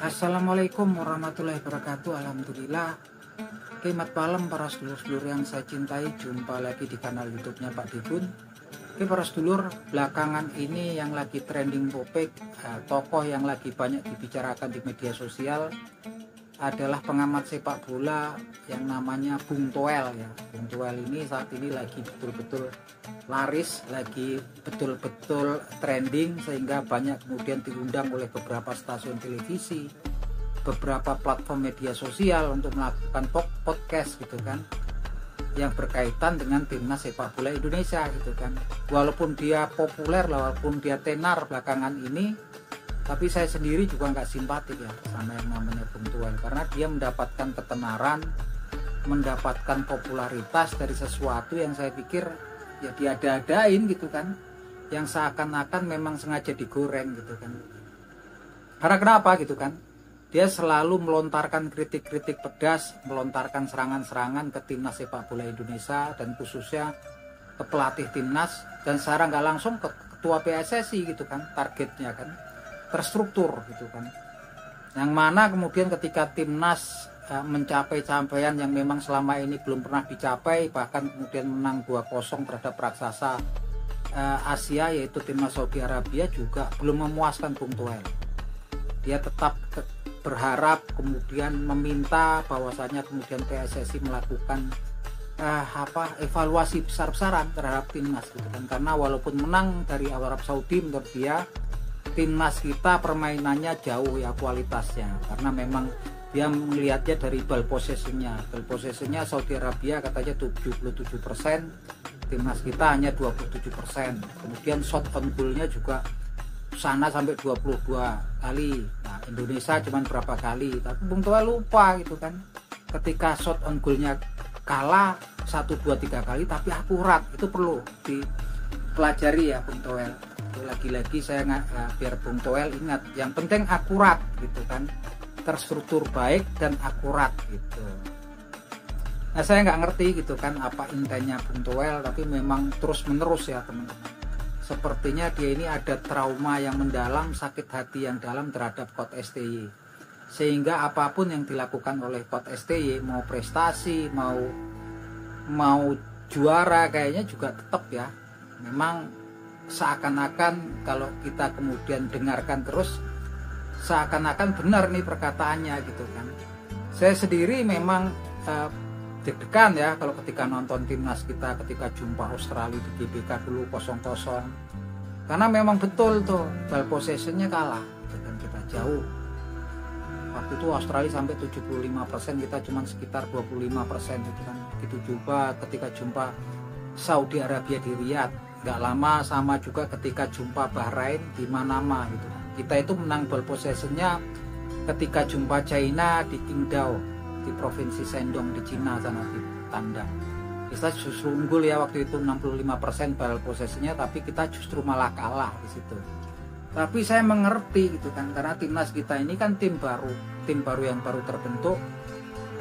Assalamualaikum warahmatullahi wabarakatuh. Alhamdulillah. Selamat malam para sedulur-sedulur yang saya cintai. Jumpa lagi di kanal YouTube-nya Pak Dibun. Oke para sedulur, belakangan ini yang lagi trending topik, tokoh yang lagi banyak dibicarakan di media sosial adalah pengamat sepak bola yang namanya Bung Toel ya. Bung Toel ini saat ini lagi betul-betul laris, lagi betul-betul trending, sehingga banyak kemudian diundang oleh beberapa stasiun televisi, beberapa platform media sosial untuk melakukan podcast gitu kan, yang berkaitan dengan timnas sepak bola Indonesia gitu kan. Walaupun dia populer, walaupun dia tenar belakangan ini, tapi saya sendiri juga nggak simpatik ya sama yang namanya Bung Toel, karena dia mendapatkan ketenaran, mendapatkan popularitas dari sesuatu yang saya pikir ya diada-adain gitu kan, yang seakan-akan memang sengaja digoreng gitu kan. Karena kenapa gitu kan, dia selalu melontarkan kritik-kritik pedas, melontarkan serangan-serangan ke timnas sepak bola Indonesia dan khususnya ke pelatih timnas, dan secara nggak langsung ke ketua PSSI gitu kan, targetnya kan terstruktur gitu kan, yang mana kemudian ketika timnas mencapai capaian yang memang selama ini belum pernah dicapai, bahkan kemudian menang 2-0 terhadap raksasa Asia yaitu timnas Saudi Arabia, juga belum memuaskan Bung Toel. Dia tetap berharap, kemudian meminta bahwasanya kemudian PSSI melakukan evaluasi besar-besaran terhadap timnas gitu kan, karena walaupun menang dari Arab Saudi, menurut dia timnas kita permainannya jauh ya kualitasnya, karena memang dia melihatnya dari ball possessionnya Saudi Arabia katanya 77%, timnas kita hanya 27%. Kemudian shot on goalnya juga sana sampai 22 kali, nah Indonesia cuma berapa kali. Tapi Bung Toel lupa gitu kan, ketika shot on goalnya kalah 1, 2, 3 kali tapi akurat, itu perlu dipelajari ya Bung Toel. Lagi-lagi saya biar Bung Toel ingat, yang penting akurat gitu kan, terstruktur baik dan akurat gitu. Nah saya nggak ngerti gitu kan apa intinya Bung Toel, tapi memang terus menerus ya teman-teman. Sepertinya dia ini ada trauma yang mendalam, sakit hati yang dalam terhadap Coach STY, sehingga apapun yang dilakukan oleh Coach STY, mau prestasi, mau juara, kayaknya juga tetap ya, memang seakan-akan kalau kita kemudian dengarkan terus, seakan-akan benar nih perkataannya gitu kan. Saya sendiri memang deg-degan ya kalau ketika nonton timnas kita ketika jumpa Australia di GBK dulu 0-0, karena memang betul tuh ball possessionnya kalah gitu kan, kita jauh. Waktu itu Australia sampai 75%, kita cuma sekitar 25% gitu kan. Itu juga ketika jumpa Saudi Arabia di Riyadh, nggak lama sama juga ketika jumpa Bahrain di Manama gitu. Kita itu menang ball possessionnya ketika jumpa China di Qingdao di provinsi Shandong di Cina sana di tandang. Kita justru unggul ya waktu itu 65% ball possessionnya, tapi kita justru malah kalah di situ. Tapi saya mengerti gitu kan, karena timnas kita ini kan tim baru yang baru terbentuk.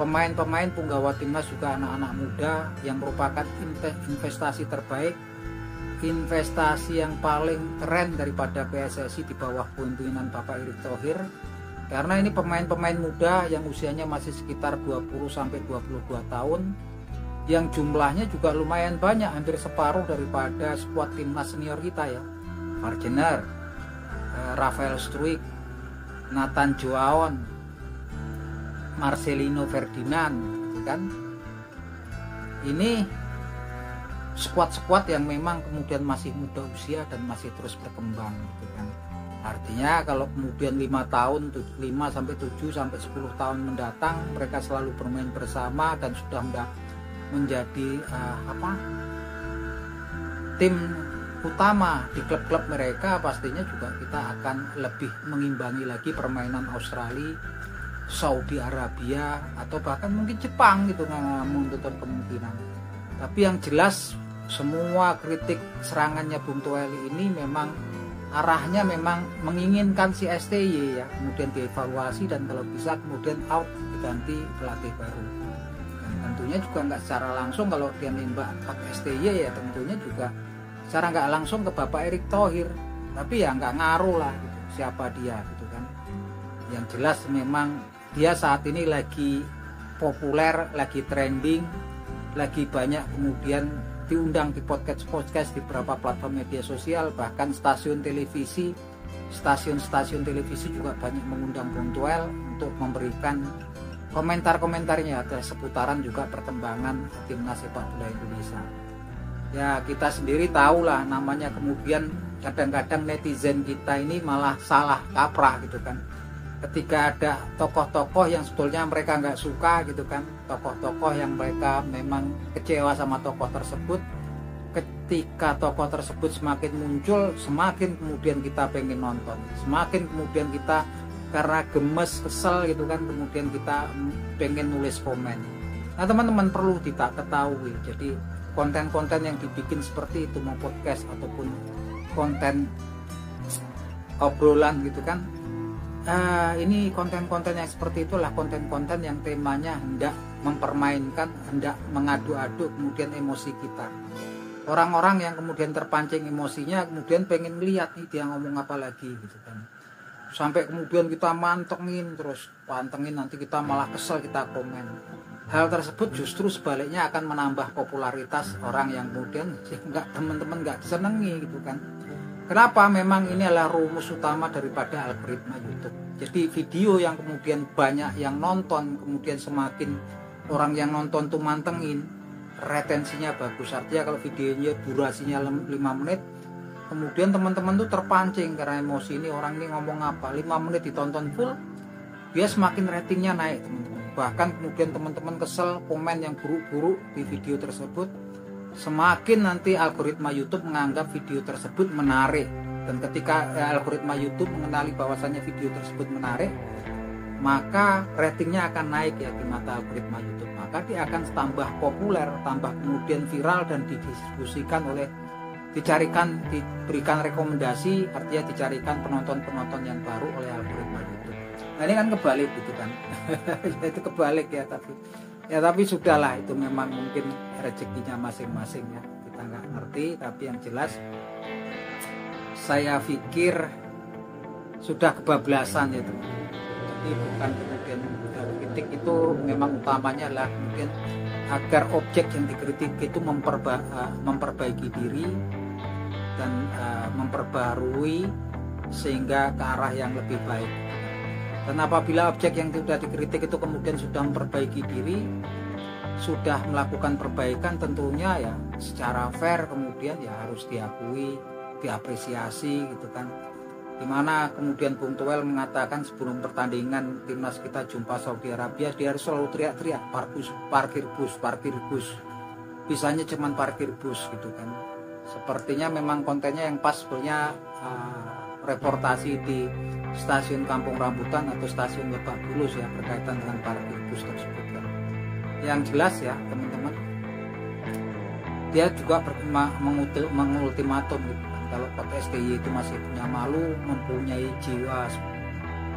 Pemain-pemain punggawa timnas juga anak-anak muda yang merupakan investasi terbaik, investasi yang paling keren daripada PSSI di bawah pimpinan Bapak Erick Thohir. Karena ini pemain-pemain muda yang usianya masih sekitar 20-22 tahun, yang jumlahnya juga lumayan banyak, hampir separuh daripada skuad timnas senior kita ya. Margener, Rafael Struijk, Nathan Joaon, Marcelino Ferdinand gitu kan. Ini skuad-skuad yang memang kemudian masih muda usia dan masih terus berkembang gitu kan. Artinya kalau kemudian 5 tahun, 5 sampai 7 sampai 10 tahun mendatang mereka selalu bermain bersama dan sudah menjadi tim utama di klub-klub mereka, pastinya juga kita akan lebih mengimbangi lagi permainan Australia, Saudi Arabia, atau bahkan mungkin Jepang gitu, nggak menutup kemungkinan. Tapi yang jelas semua kritik serangannya Bung Toel ini memang arahnya memang menginginkan si STY ya kemudian dievaluasi, dan kalau bisa kemudian out, diganti pelatih baru. Dan tentunya juga nggak secara langsung kalau dia nembak Pak STY ya, tentunya juga secara nggak langsung ke Bapak Erick Thohir, tapi ya nggak ngaruh lah gitu, siapa dia gitu kan. Yang jelas memang dia saat ini lagi populer, lagi trending, lagi banyak kemudian diundang di podcast di beberapa platform media sosial, bahkan stasiun televisi, stasiun-stasiun televisi juga banyak mengundang Bung Toel untuk memberikan komentar-komentarnya atas seputaran juga perkembangan timnas sepak bola Indonesia. Ya kita sendiri tahulah namanya, kemudian kadang-kadang netizen kita ini malah salah kaprah gitu kan. Ketika ada tokoh-tokoh yang sebetulnya mereka nggak suka gitu kan, tokoh-tokoh yang mereka memang kecewa sama tokoh tersebut, ketika tokoh tersebut semakin muncul, semakin kemudian kita pengen nonton, semakin kemudian kita karena gemes, kesel gitu kan, kemudian kita pengen nulis komen. Nah teman-teman perlu ketahui, jadi konten-konten yang dibikin seperti itu, mau podcast ataupun konten obrolan gitu kan, ini konten-konten yang seperti itulah konten-konten yang temanya hendak mempermainkan, hendak mengadu-adu kemudian emosi kita. Orang-orang yang kemudian terpancing emosinya kemudian pengen lihat nih dia ngomong apa lagi gitu kan. Sampai kemudian kita mantengin terus, pantengin, nanti kita malah kesel, kita komen. Hal tersebut justru sebaliknya akan menambah popularitas orang yang kemudian teman-teman nggak senengi gitu kan. Kenapa? Memang ini adalah rumus utama daripada algoritma YouTube. Jadi video yang kemudian banyak yang nonton, kemudian semakin orang yang nonton tuh mantengin, retensinya bagus. Artinya kalau videonya durasinya 5 menit, kemudian teman-teman tuh terpancing karena emosi, ini orang ini ngomong apa, 5 menit ditonton full, dia semakin ratingnya naik teman-teman. Bahkan kemudian teman-teman kesel, komen yang buruk-buruk di video tersebut, semakin nanti algoritma YouTube menganggap video tersebut menarik. Dan ketika algoritma YouTube mengenali bahwasannya video tersebut menarik, maka ratingnya akan naik ya di mata algoritma YouTube. Maka dia akan tambah populer, tambah kemudian viral dan didiskusikan oleh, diberikan rekomendasi, artinya dicarikan penonton-penonton yang baru oleh algoritma YouTube. Nah ini kan kebalik gitu kan. Itu kebalik ya, tapi sudahlah, itu memang mungkin rezekinya masing-masing ya, kita nggak ngerti. Tapi yang jelas saya pikir sudah kebablasan ya teman. Jadi bukan kemudian kritik itu memang utamanya adalah mungkin agar objek yang dikritik itu memperbaiki diri dan memperbarui sehingga ke arah yang lebih baik. Dan apabila objek yang sudah dikritik itu kemudian sudah memperbaiki diri, sudah melakukan perbaikan, tentunya ya secara fair kemudian ya harus diakui, diapresiasi gitu kan. Dimana kemudian Bung Toel mengatakan sebelum pertandingan timnas kita jumpa Saudi Arabia, dia harus selalu teriak-teriak, parkir bus, bisanya cuman parkir bus gitu kan. Sepertinya memang kontennya yang pas sebenarnya reportasi di stasiun Kampung Rambutan atau stasiun Lebak Bulus ya, berkaitan dengan parkir bus tersebut kan. Yang jelas ya teman-teman, dia juga mengultimatum gitu kan, kalau Coach STY itu masih punya malu, mempunyai jiwa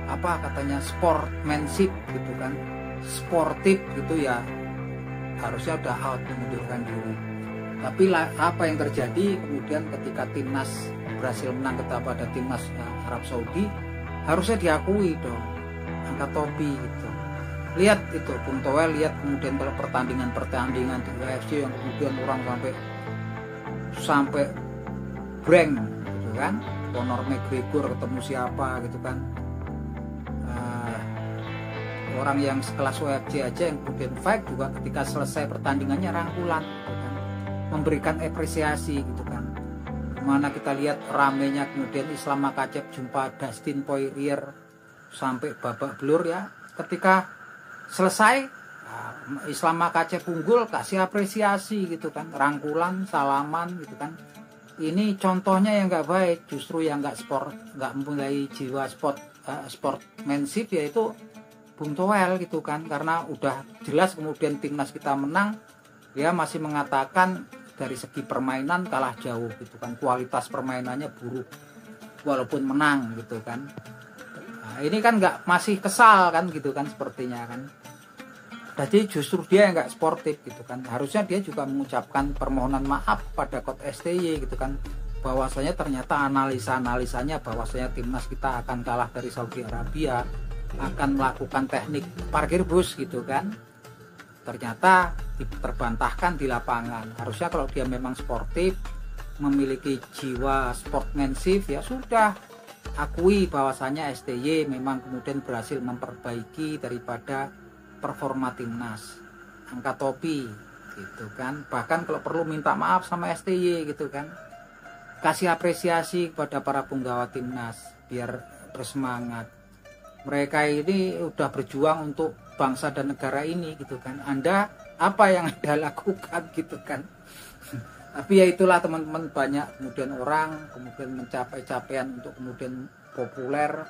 apa katanya sportsmanship gitu kan, sportif gitu ya, harusnya udah out, mengundurkan diri. Tapi apa yang terjadi kemudian ketika timnas berhasil menang kepada timnas Arab Saudi, harusnya diakui dong, angkat topi gitu. Lihat itu Bung Toel, lihat kemudian kalau pertandingan di UFC yang kemudian orang sampai breng gitu kan, Conor McGregor ketemu siapa gitu kan, orang yang sekelas UFC aja yang kemudian fight juga ketika selesai pertandingannya rangkulan gitu kan, memberikan apresiasi gitu kan. Mana kita lihat ramenya kemudian Islam Makhachev jumpa Dustin Poirier sampai babak belur ya, ketika selesai Islam Makhachev unggul, kasih apresiasi gitu kan, rangkulan, salaman gitu kan. Ini contohnya yang nggak baik, justru yang nggak mempunyai jiwa sportsmanship yaitu Bung Toel gitu kan. Karena udah jelas kemudian timnas kita menang, dia masih mengatakan dari segi permainan kalah jauh gitu kan, kualitas permainannya buruk walaupun menang gitu kan. Nah, ini kan masih kesal kan gitu kan, sepertinya kan. Jadi justru dia yang nggak sportif gitu kan. Harusnya dia juga mengucapkan permohonan maaf pada Coach STY gitu kan, bahwasanya ternyata analisanya bahwasanya timnas kita akan kalah dari Saudi Arabia akan melakukan teknik parkir bus gitu kan. Ternyata terbantahkan di lapangan. Harusnya kalau dia memang sportif, memiliki jiwa sportsmanship, ya sudah akui bahwasanya STY memang kemudian berhasil memperbaiki daripada performa timnas, angkat topi gitu kan. Bahkan kalau perlu minta maaf sama STY gitu kan, kasih apresiasi kepada para punggawa timnas biar bersemangat. Mereka ini udah berjuang untuk bangsa dan negara ini gitu kan. Anda apa yang Anda lakukan gitu kan. Tapi ya itulah teman-teman, banyak kemudian orang kemudian mencapai capaian untuk kemudian populer,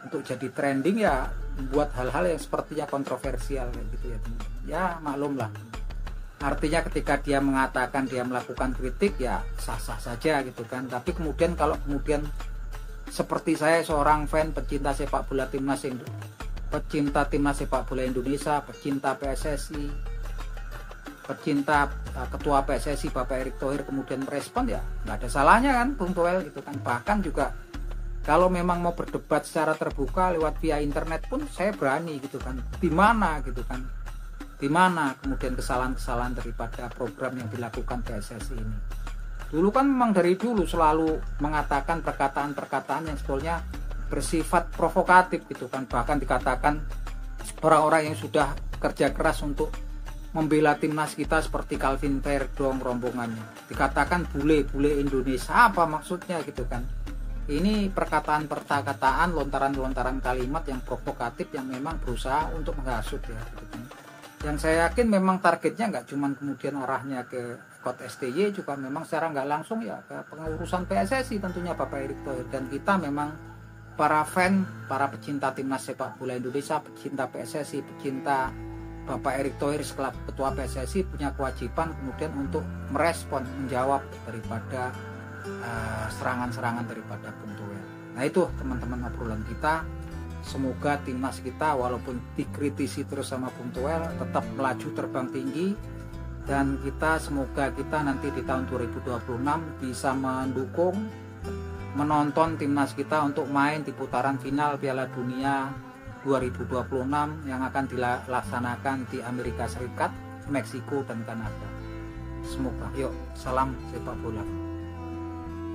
untuk jadi trending, ya membuat hal-hal yang sepertinya kontroversial kayak gitu ya teman-teman. Ya maklum lah. Artinya ketika dia mengatakan dia melakukan kritik ya sah-sah saja gitu kan. Tapi kemudian kalau kemudian seperti saya seorang fan pecinta sepak bola timnas sepak bola Indonesia, pecinta PSSI, pecinta ketua PSSI Bapak Erick Thohir kemudian merespon, ya nggak ada salahnya kan Bung Toel gitu kan. Bahkan juga kalau memang mau berdebat secara terbuka lewat via internet pun saya berani gitu kan. Di mana gitu kan, di mana kemudian kesalahan-kesalahan daripada program yang dilakukan PSSI ini. Dulu kan memang dari dulu selalu mengatakan perkataan-perkataan yang sebetulnya bersifat provokatif gitu kan. Bahkan dikatakan orang-orang yang sudah kerja keras untuk membela timnas kita seperti Calvin Verdong rombongannya, dikatakan bule-bule Indonesia. Apa maksudnya gitu kan. Ini perkataan-perkataan, lontaran-lontaran kalimat yang provokatif yang memang berusaha untuk menghasut ya gitu kan. Yang saya yakin memang targetnya nggak cuma kemudian arahnya ke Coach STY, juga memang secara nggak langsung ya ke pengurusan PSSI tentunya Bapak Erick Thohir. Dan kita memang para fan, para pecinta timnas sepak bola Indonesia, pecinta PSSI, pecinta Bapak Erick Thohir selaku ketua PSSI punya kewajiban kemudian untuk merespon, menjawab daripada serangan-serangan daripada Bung Toel. Nah itu teman-teman obrolan kita. Semoga timnas kita walaupun dikritisi terus sama Bung Toel tetap melaju terbang tinggi, dan semoga kita nanti di tahun 2026 bisa mendukung, menonton timnas kita untuk main di putaran final Piala Dunia 2026 yang akan dilaksanakan di Amerika Serikat, Meksiko dan Kanada. Semoga. Yuk, salam sepak bola.